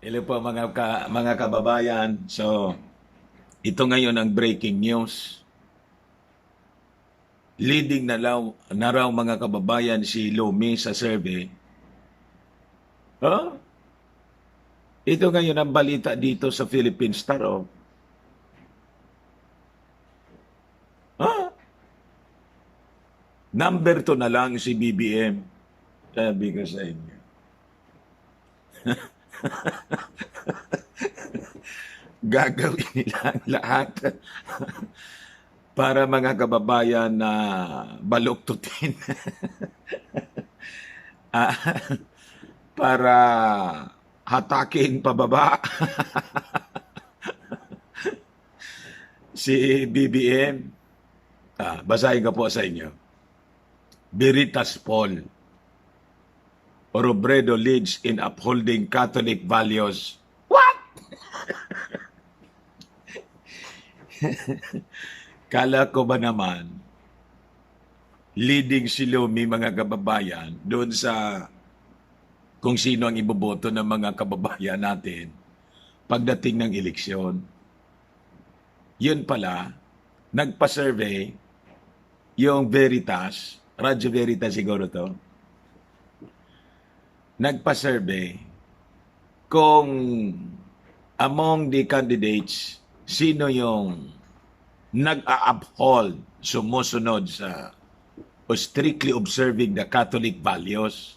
Hello po mga kababayan. So, ito ngayon ang breaking news. Leading na raw mga kababayan si Lumi sa survey. Oh, ito ngayon ang balita dito sa Philippine Star. Oh. Ah, number 2 na lang si BBM. Sabi ko sa inyo. Gagawin nila ang lahat para mga kababayan na baluktutin. Ah, para hatakin pababa si BBM. Basahin ko po sa inyo. Veritas Paul. Robredo leads in upholding Catholic values. What? Kala ko ba naman, leading si Lumi mga kababayan doon sa kung sino ang iboboto ng mga kababayan natin pagdating ng eleksyon. Yun pala, nagpa-survey yung Veritas, Radyo Veritas siguro to, nagpa-survey kung among the candidates, sino yung nag-a-uphold, sumusunod sa o strictly observing the Catholic values.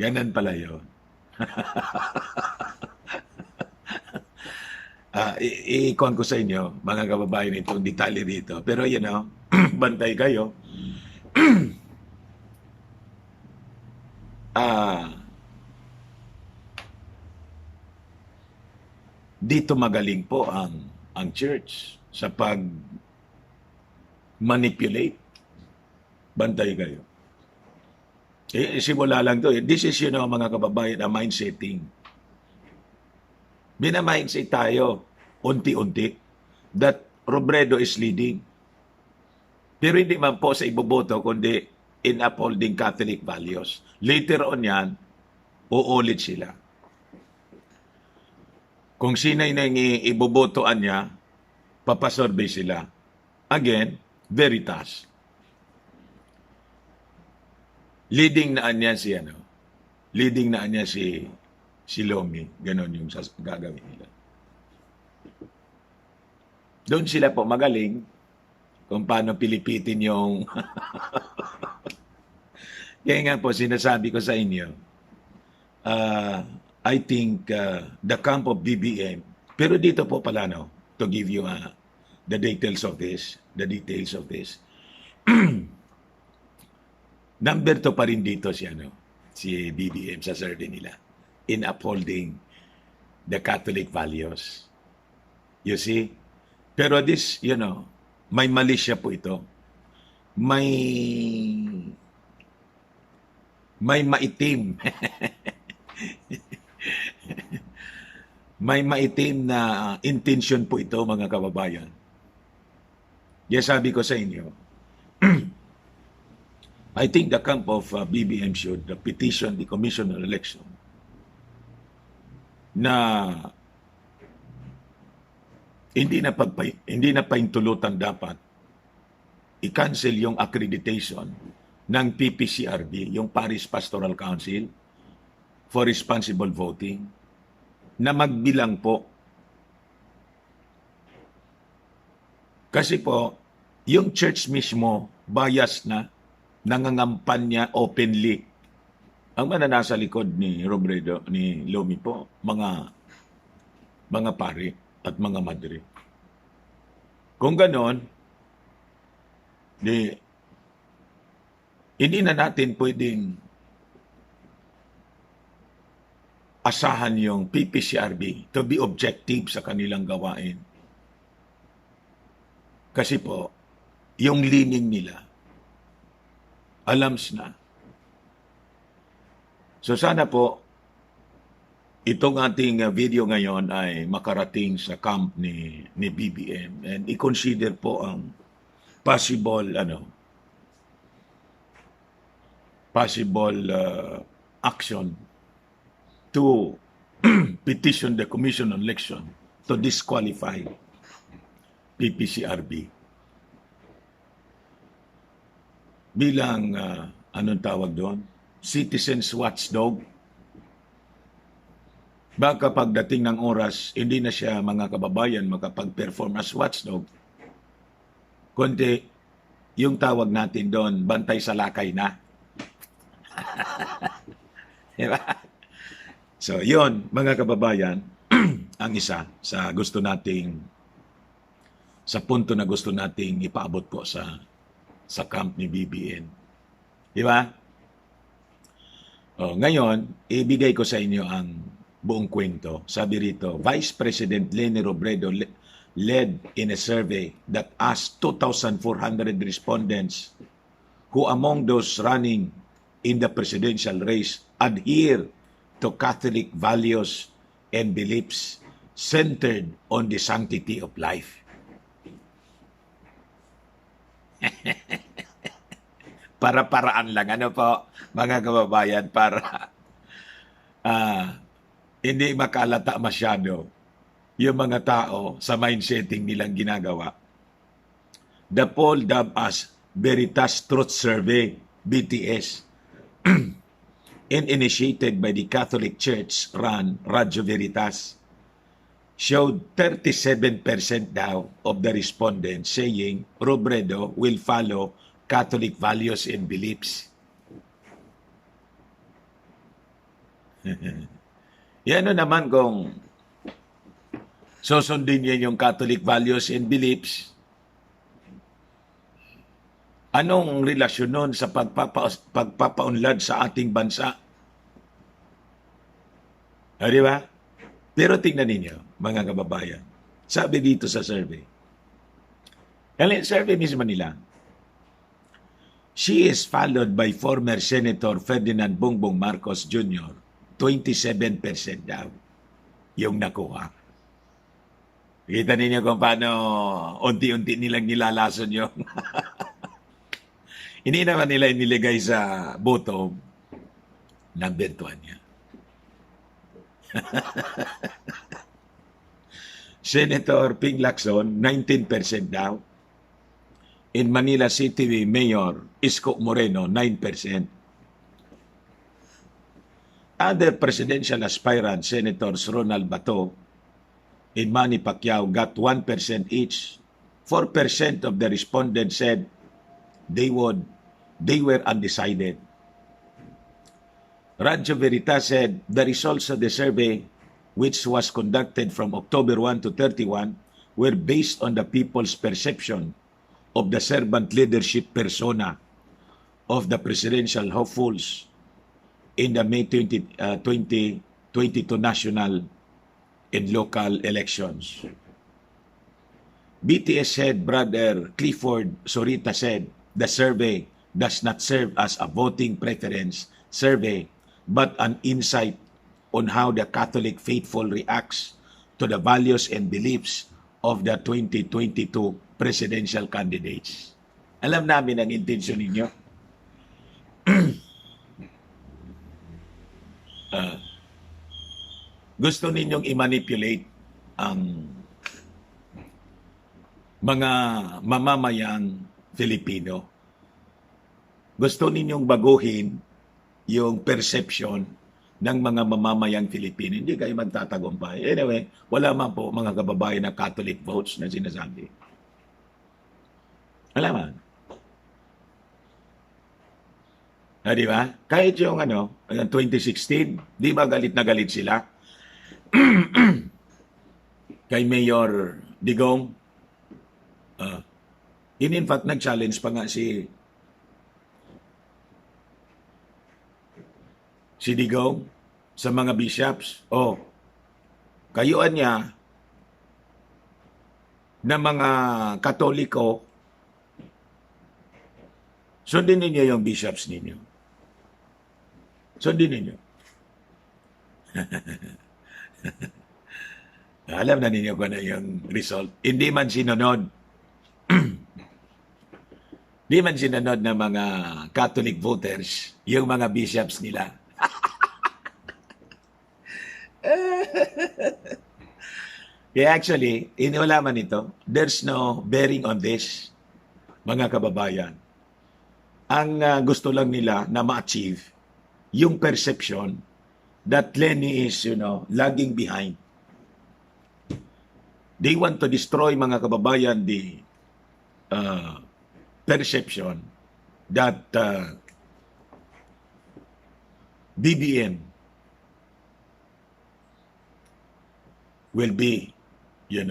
Ganun pala yun. I-con ko sa inyo, mga kababayan, itong detalye dito. Pero you know, bantay kayo. Ah, dito magaling po ang church sa pag manipulate. Bantay kayo. Simula lang to. This is, you know, mga kababayan, a mind setting. Binamindset tayo unti-unti that Robredo is leading. Pero hindi man po sa iboboto, kundi in upholding Catholic values. Later on yan, uulit sila. Kung sino yung ibobotoan niya, papasurvey sila. Again, Veritas. Leading na niya si ano? Leading na niya si Lomi. Ganon yung gagawin nila. Doon sila po magaling kung paano pilipitin yung kaya nga po sinasabi ko sa inyo, I think the camp of BBM, pero dito po pala no, to give you the details of this, number 2 pa rin dito si BBM sa survey nila in upholding the Catholic values. You see? Pero this, you know, may mali siya po ito. May maitim. May maitim na intention po ito, mga kababayan. Yes, sabi ko sa inyo, I think the camp of BBM should petition the Commission on Election na hindi na paintulutan dapat i-cancel yung accreditation ng PPCRB, yung Parish Pastoral Council for Responsible Voting, na magbilang po. Kasi po, yung church mismo, bias na, nangangampanya openly. Ang mananasa likod ni Robredo, ni Lomi po, mga pari at mga madre. Kung ganon, hindi na natin pwedeng asahan yung PPCRB to be objective sa kanilang gawain. Kasi po, yung leaning nila, alams na. So sana po, itong ating video ngayon ay makarating sa camp ni BBM and i-consider po ang possible possible action to petition the Commission on Election to disqualify PPCRB bilang anong tawag doon? Citizens watchdog. Baka pagdating ng oras, hindi na siya mga kababayan makapag-perform as watchdog. Kundi yung tawag natin doon, bantay sa lakay na. Diba? So, yon mga kababayan, ang isa sa punto na gusto nating ipaabot po sa camp ni BBN. Di ba? Ngayon, ibigay ko sa inyo ang buong kwento. Sabi rito, Vice President Leni Robredo led in a survey that asked 2,400 respondents who among those running in the presidential race adhere to Catholic values and beliefs centered on the sanctity of life. Para-paraan lang, ano po, mga kababayan, para hindi makalata masyado yung mga tao sa mindsetting nilang ginagawa. The poll dubbed as Veritas Truth Survey, BTS, and initiated by the Catholic Church-run Radyo Veritas, showed 37% daw of the respondents saying Robredo will follow Catholic values and beliefs. Yan naman kung susundin niya yung Catholic values and beliefs, anong relasyon nun sa pagpapaunlad sa ating bansa? Di ba? Pero tingnan ninyo, mga kababayan, sabi dito sa survey, survey mismo nila, she is followed by former Senator Ferdinand Bongbong Marcos Jr., 27% daw yung nakuha. Kita ninyo kung paano unti-unti nilang nilalason yung hindi naman nila iniligay sa bottom number 1 niya. Senator Ping Lacson, 19% daw. In Manila City Mayor Isko Moreno, 9%. Other presidential aspirants, Senators Ronald Bato and Manny Pacquiao, got 1% each. 4% of the respondents said they were undecided. Radyo Veritas said the results of the survey, which was conducted from October 1 to 31, were based on the people's perception of the servant leadership persona of the presidential hopefuls in the May 2022 national and local elections. BTS head Brother Clifford Sorita said the survey does not serve as a voting preference survey but an insight on how the Catholic faithful reacts to the values and beliefs of the 2022 presidential candidates. Alam namin ang intensyon ninyo. Gusto ninyong i-manipulate ang mga mamamayang Filipino. Gusto ninyong baguhin yung perception ng mga mamamayang Filipino. Hindi kayo magtatagumpay. Anyway, wala man po mga kababayan na Catholic votes na sinasabi. Wala man. Di ba? Kahit yung 2016, di ba galit na galit sila? Kay Mayor Digong. In fact, nag-challenge pa nga si Digong sa mga bishops. Kayuan niya na mga Katoliko, sundin ninyo yung bishops ninyo. Sundin ninyo. Alam na ninyo kung ano yung result. Hindi man sinunod. Di man sinunod ng mga Catholic voters, yung mga bishops nila. Kaya actually, iniwala man ito, there's no bearing on this, mga kababayan. Ang gusto lang nila na ma-achieve, yung perception that Lenny is, lagging behind. They want to destroy, mga kababayan, the perception that BBM will be, the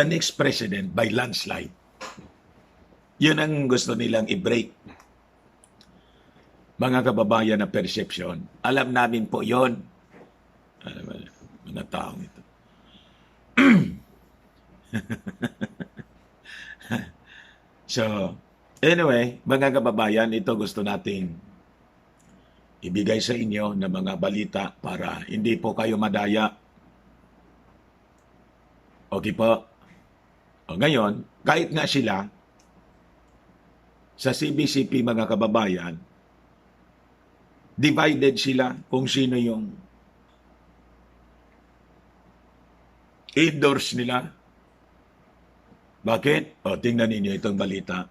next president by landslide. Yun ang gusto nilang i-break. Mga kababayan na perception. Alam namin po yon. Mga taong ito. So, anyway, mga kababayan, ito gusto nating ibigay sa inyo na mga balita para hindi po kayo madaya. Okay po? O ngayon, kahit nga sila, sa CBCP mga kababayan, divided sila kung sino yung endorse nila. Bakit? O, tingnan ninyo itong balita.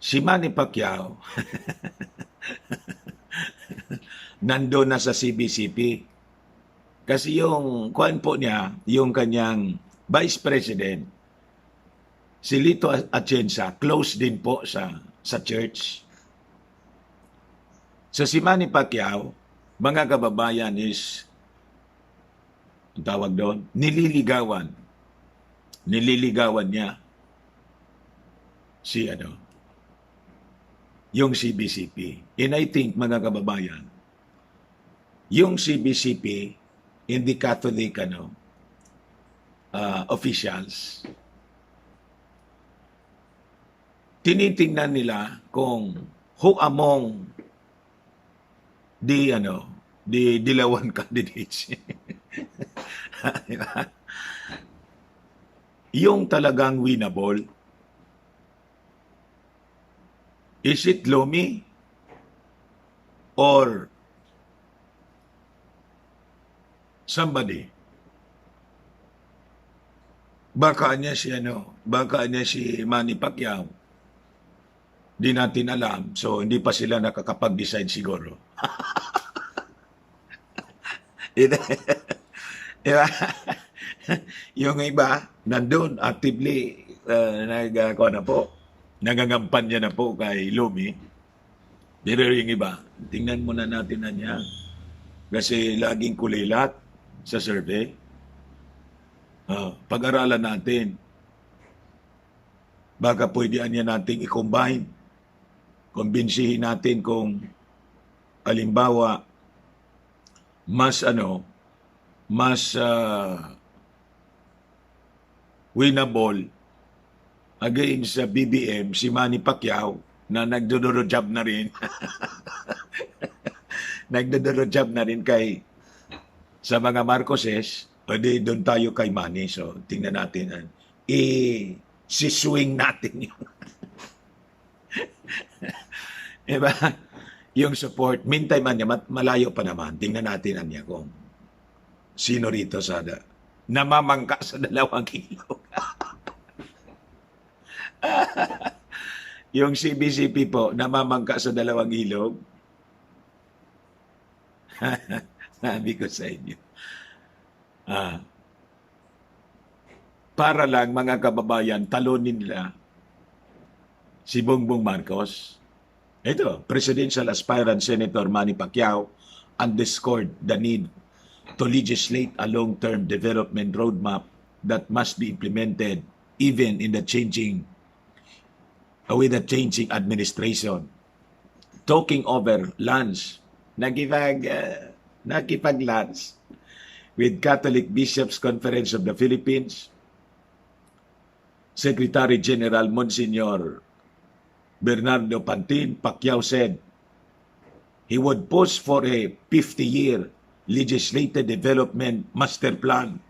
Si Manny Pacquiao nandun na sa CBCP. Kasi yung kuwan po niya, yung kanyang Vice President, si Lito Atienza, close din po sa church. So si Manny Pacquiao, mga kababayan, is, ang tawag doon, nililigawan niya si yung CBCP. And I think, mga kababayan, yung CBCP, hindi Catholic officials, tinitingnan nila kung who among the Dilawan candidates yung talagang winnable. Is it Lomi or somebody? Baka niya si Manny Pacquiao. Di natin alam. So, hindi pa sila nakakapag-decide siguro. Diba? Yung iba, nandun, actively, nangangampanya na po kay Lumi. Pero yung iba, tingnan muna natin na niya. Kasi laging kulilat sa survey. Pag-aralan natin. Baka pwede niya nating i-combine. Kumbinsihin natin kung halimbawa mas winnable against sa BBM si Manny Pacquiao na nagdodoro-job na rin. Nagdodoro-job na rin kay sa mga Marcoses, pwede doon tayo kay Manny. So, tingnan natin. Si-swing natin yun. Diba? Yung support. Meantime, malayo pa naman. Tingnan natin niya kung sino rito sa namamangka sa dalawang ilog. Yung CBCP po, namamangka sa dalawang ilog. Sabi ko sa inyo. Para lang, mga kababayan, talunin nila si Bongbong Marcos. Ito, presidential aspirant Senator Manny Pacquiao underscored the need to legislate a long-term development roadmap that must be implemented even in the changing administration. Talking over lunch, nakipag-lunch with Catholic Bishops Conference of the Philippines, Secretary General Monsignor Bernardo Pantin, Pacquiao said he would push for a 50-year Legislative Development Master Plan.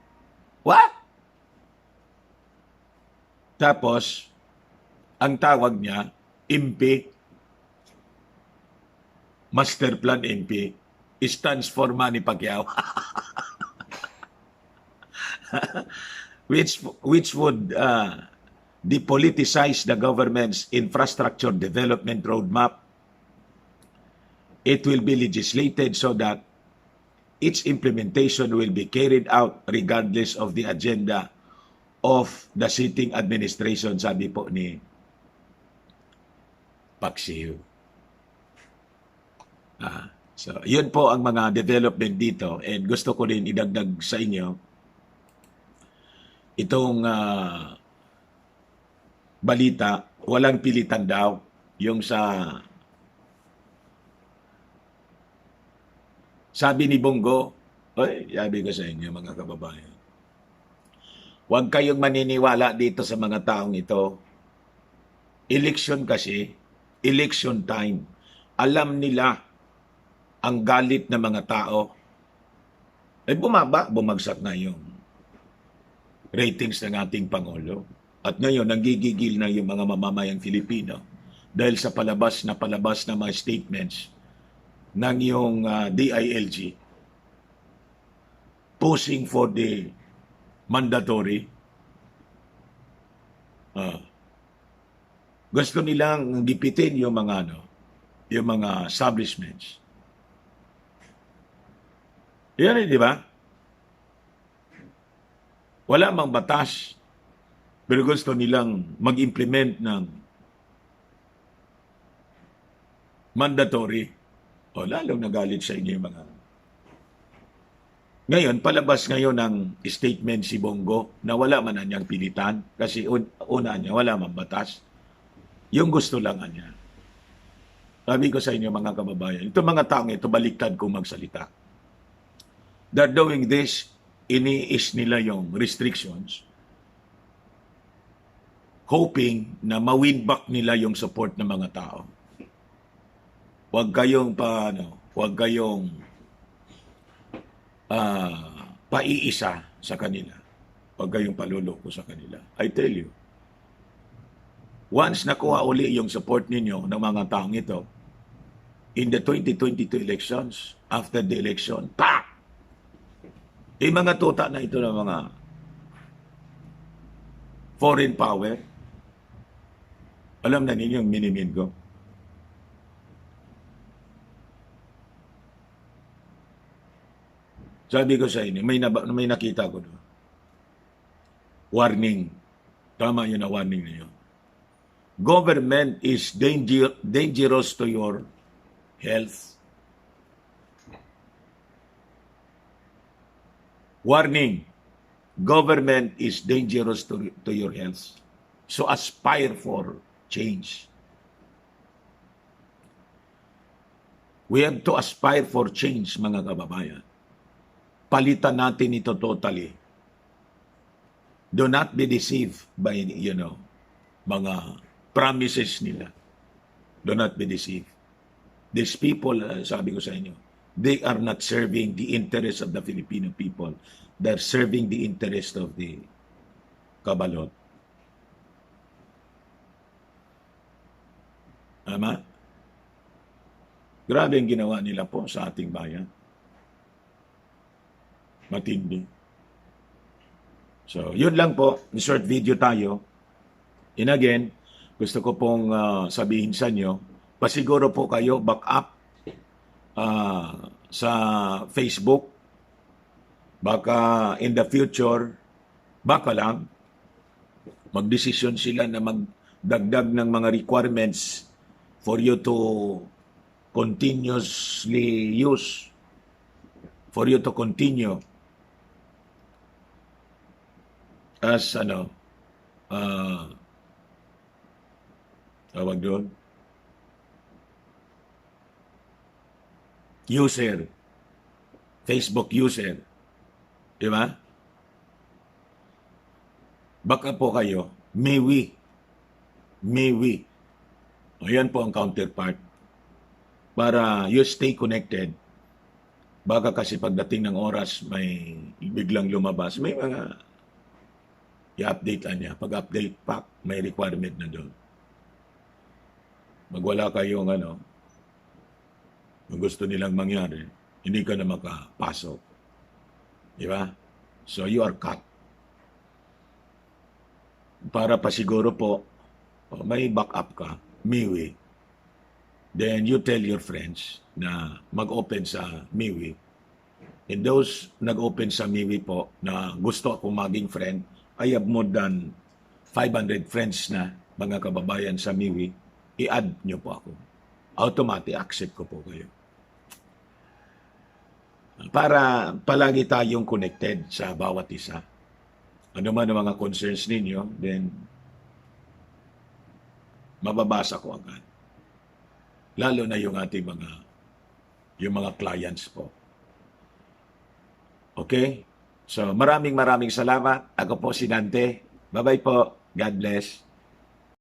What? Tapos, ang tawag niya, MP, Master Plan MP, stands for Manny Pacquiao. which would depoliticize the government's infrastructure development roadmap. It will be legislated so that its implementation will be carried out regardless of the agenda of the sitting administration, sabi po ni Paksiw. So, yun po ang mga development dito, and gusto ko rin idagdag sa inyo itong balita, walang pilitan daw, yung sabi ni Bongo, sabi ko sa inyo mga kababayan, huwag kayong maniniwala dito sa mga taong ito. Election kasi, election time. Alam nila ang galit ng mga tao. Bumagsak na yung ratings ng ating Pangulo. At ngayon, nanggigigil na yung mga mamamayang Filipino dahil sa palabas na mga statements ng yung DILG pushing for the mandatory. Gusto nilang gipitin yung mga establishments. Yan di ba? Wala mang batas, pero gusto nilang mag-implement ng mandatory. Lalong nagalit sa inyo yung mga. Ngayon, palabas ngayon ng statement si Bongo na wala man niyang pilitan kasi una niya, wala man batas. Yung gusto lang niya. Sabi ko sa inyo mga kababayan, itong mga taong ito, baliktad kung magsalita. They're doing this, iniis nila yung restrictions, hoping na ma-win back nila yung support ng mga tao. Huwag kayong paiisa sa kanila. Huwag kayong paluloko sa kanila. I tell you, once nakuha uli yung support ninyo ng mga taong ito, in the 2022 elections, after the election, mga tuta na ito ng mga foreign power, alam na ninyo yung minimin ko. Sabi ko sa inyo, may nakita ko doon. Warning. Tama yun na warning na yun. Government is dangerous to your health. Warning. Government is dangerous to your health. So aspire for change. We have to aspire for change, mga kababayan. Palitan natin ito totally. Do not be deceived by, mga promises nila. Do not be deceived. These people, sabi ko sa inyo, they are not serving the interest of the Filipino people. They're serving the interest of the kabalot. Tama? Grabe ang ginawa nila po sa ating bayan. Matindi. So, yun lang po. Short video tayo. And again, gusto ko pong sabihin sa inyo, pasiguro po kayo back up sa Facebook. Baka in the future, baka lang, magdesisyon sila na magdagdag ng mga requirements for you to continuously use, for you to continue as tawag doon, user, Facebook user. Di ba? Baka po kayo, may we. Ayan po ang counterpart. Para you stay connected Baka kasi pagdating ng oras, may biglang lumabas. May mga i-update lang niya. Pag-update pa, may requirement na doon. Magwala kayong kung gusto nilang mangyari, hindi ka na makapasok. Di ba? So you are cut. Para pa siguro po, may backup ka, MIWI. Then you tell your friends na mag-open sa MIWI. And those nag-open sa MIWI po na gusto akong maging friend, I have more than 500 friends na mga kababayan sa MIWI. I-add nyo po ako. Automatic accept ko po kayo. Para palagi tayong connected sa bawat isa. Ano man ang mga concerns ninyo, then mababasa ko agad. Lalo na yung ating mga clients po. Okay? So maraming salamat. Ako po si Dante. Bye-bye po. God bless.